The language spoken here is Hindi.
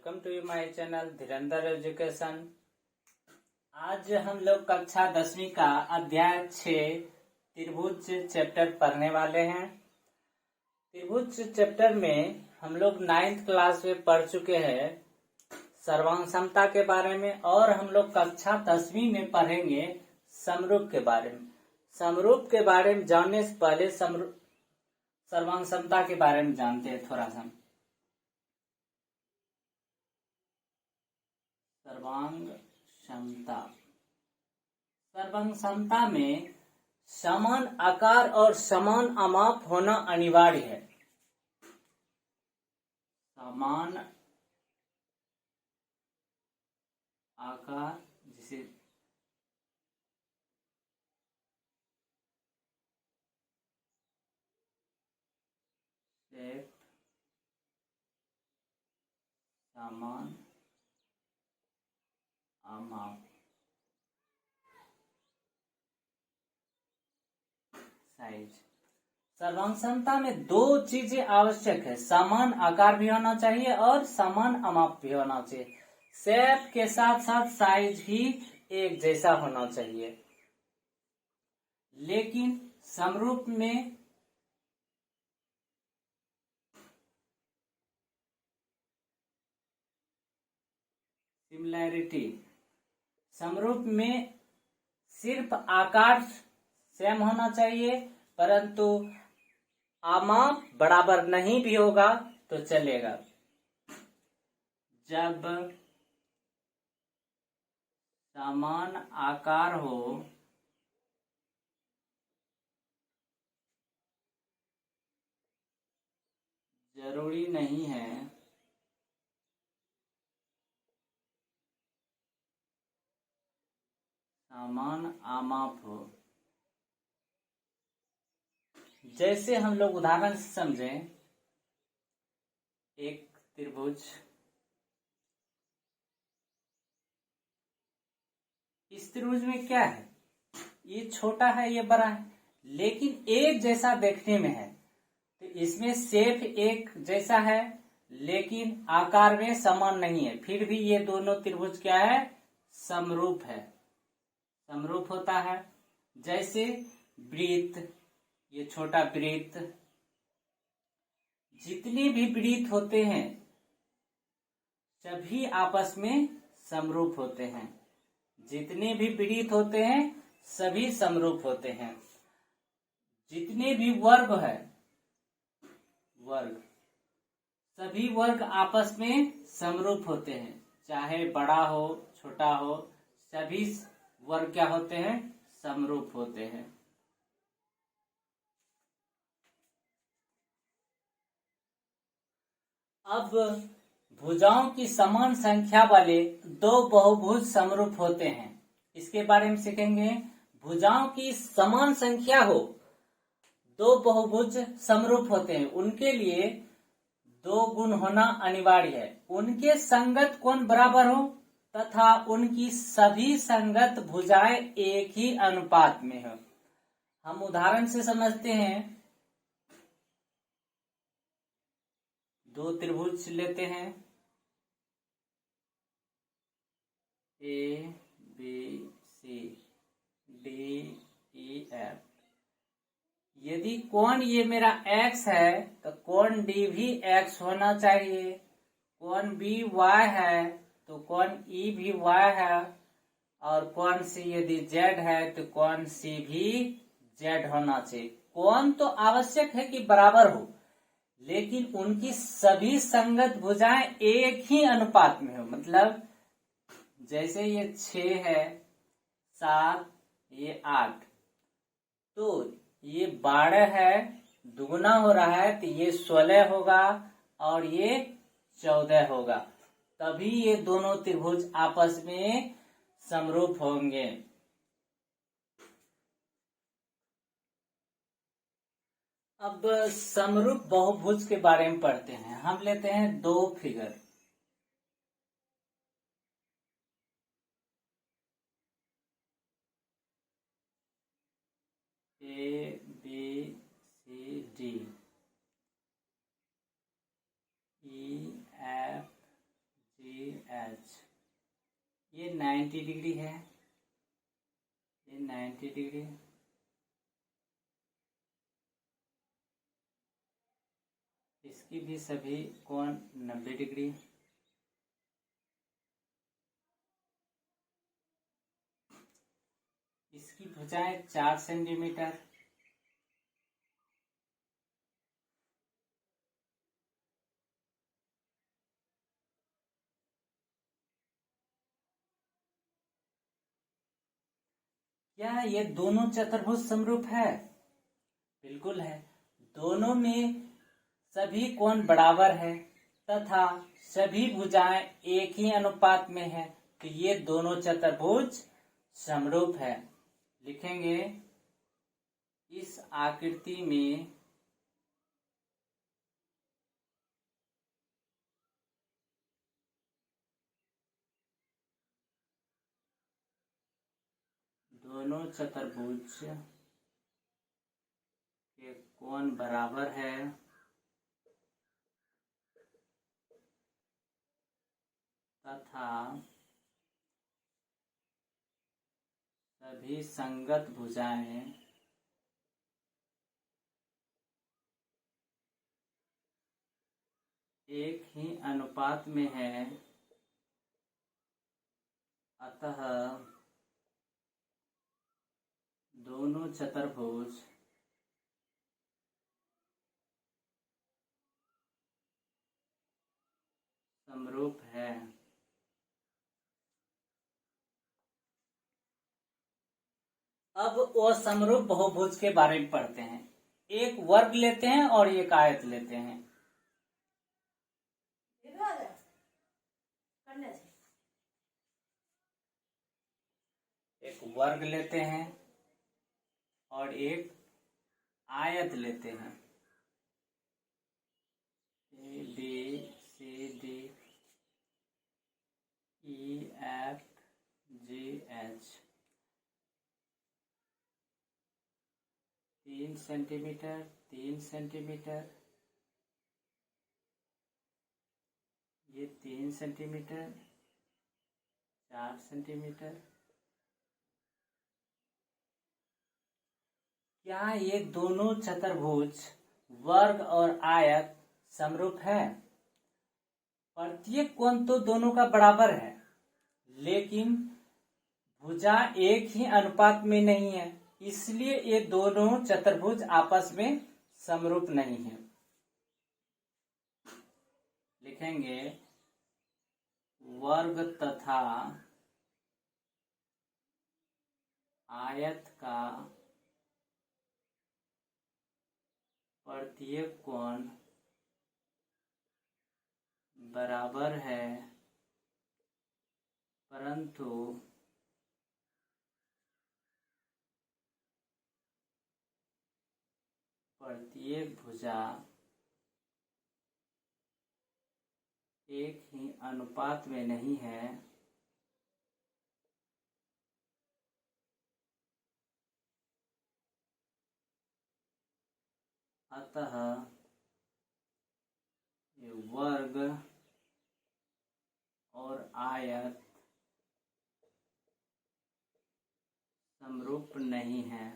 Welcome to my channel Dhirendra education. आज हम लोग कक्षा 10वीं का अध्याय 6 त्रिभुज चैप्टर पढ़ने वाले हैं। त्रिभुज चैप्टर में हम लोग 9th क्लास में पढ़ चुके हैं सर्वांग समता के बारे में, और हम लोग कक्षा 10वीं में पढ़ेंगे समरूप के बारे में। समरूप के बारे में जानने से पहले सर्वांग समता के बारे में जानते हैं थोड़ा सा। सर्वांग समता, सर्वांग समता में समान आकार और समान आमाप होना अनिवार्य है। समान आकार जिसे शेप, समान आमाप, साइज। सर्वांग समता में दो चीजें आवश्यक है, समान आकार भी होना चाहिए और समान आमाप भी होना चाहिए। शेप के साथ साथ साइज भी एक जैसा होना चाहिए। लेकिन समरूप में सिमिलैरिटी, समरूप में सिर्फ आकार सेम होना चाहिए, परंतु आमाप बराबर नहीं भी होगा तो चलेगा। जब समान आकार हो जरूरी नहीं है समान आमाप हो। जैसे हम लोग उदाहरण से समझें, एक त्रिभुज, इस त्रिभुज में क्या है, ये छोटा है ये बड़ा है, लेकिन एक जैसा देखने में है। तो इसमें शेप एक जैसा है लेकिन आकार में समान नहीं है, फिर भी ये दोनों त्रिभुज क्या है, समरूप है, समरूप होता है। जैसे वृत्त, ये छोटा वृत्त, जितने भी वृत्त होते हैं सभी आपस में समरूप होते हैं। जितने भी वृत्त होते हैं सभी समरूप होते हैं। जितने भी वर्ग है, वर्ग, सभी वर्ग आपस में समरूप होते हैं, चाहे बड़ा हो छोटा हो, सभी वर्ग क्या होते हैं, समरूप होते हैं। अब भुजाओं की समान संख्या वाले दो बहुभुज समरूप होते हैं, इसके बारे में सीखेंगे। भुजाओं की समान संख्या हो, दो बहुभुज समरूप होते हैं, उनके लिए दो गुण होना अनिवार्य है। उनके संगत कोण बराबर हो तथा उनकी सभी संगत भुजाएं एक ही अनुपात में हो। हम उदाहरण से समझते हैं। दो त्रिभुज लेते हैं, A B C D E F. यदि कोण ये मेरा x है तो कोण D भी x होना चाहिए। कोण B y है तो कोण E भी y है, और कोण C यदि Z है तो कोण C भी Z होना चाहिए। कोण तो आवश्यक है कि बराबर हो, लेकिन उनकी सभी संगत भुजाएं एक ही अनुपात में हो। मतलब जैसे ये 6 है, 7, ये 8, तो ये 12 है, दुगुना हो रहा है तो ये 16 होगा और ये 14 होगा, तभी ये दोनों त्रिभुज आपस में समरूप होंगे। अब समरूप बहुभुज के बारे में पढ़ते हैं। हम लेते हैं दो figure, A B C D E F H, ये 90 डिग्री है, ये 90 डिग्री, इसकी भी सभी कोण 90 डिग्री। इसकी भुजाएं 4 सेंटीमीटर। क्या ये दोनों चतुर्भुज समरूप है? बिल्कुल है। दोनों में सभी कोण बराबर है तथा सभी भुजाएं एक ही अनुपात में है, तो ये दोनों चतुर्भुज समरूप है। लिखेंगे इस आकृति में दोनों चतुर्भुज के कोण बराबर है तथा सभी संगत भुजाएं एक ही अनुपात में है, अतः दोनों चतुर्भुज समरूप है। अब वो समरूप बहुभुज के बारे में पढ़ते हैं। एक वर्ग लेते हैं और एक आयत लेते हैं। एक वर्ग लेते हैं और एक आयत लेते हैं। A B C D E F G H, 3 centimetre, 3 centimetre, ये 3 सेंटीमीटर, 4 सेंटीमीटर। क्या ये दोनों चतुर्भुज वर्ग और आयत समरूप है? प्रत्येक कोण तो दोनों का बराबर है, लेकिन भुजा एक ही अनुपात में नहीं है, इसलिए ये दोनों चतुर्भुज आपस में समरूप नहीं है। लिखेंगे वर्ग तथा आयत का प्रत्येक कोण बराबर है, परंतु प्रत्येक भुजा एक ही अनुपात में नहीं है, अतः ये वर्ग और आयत समरूप नहीं है।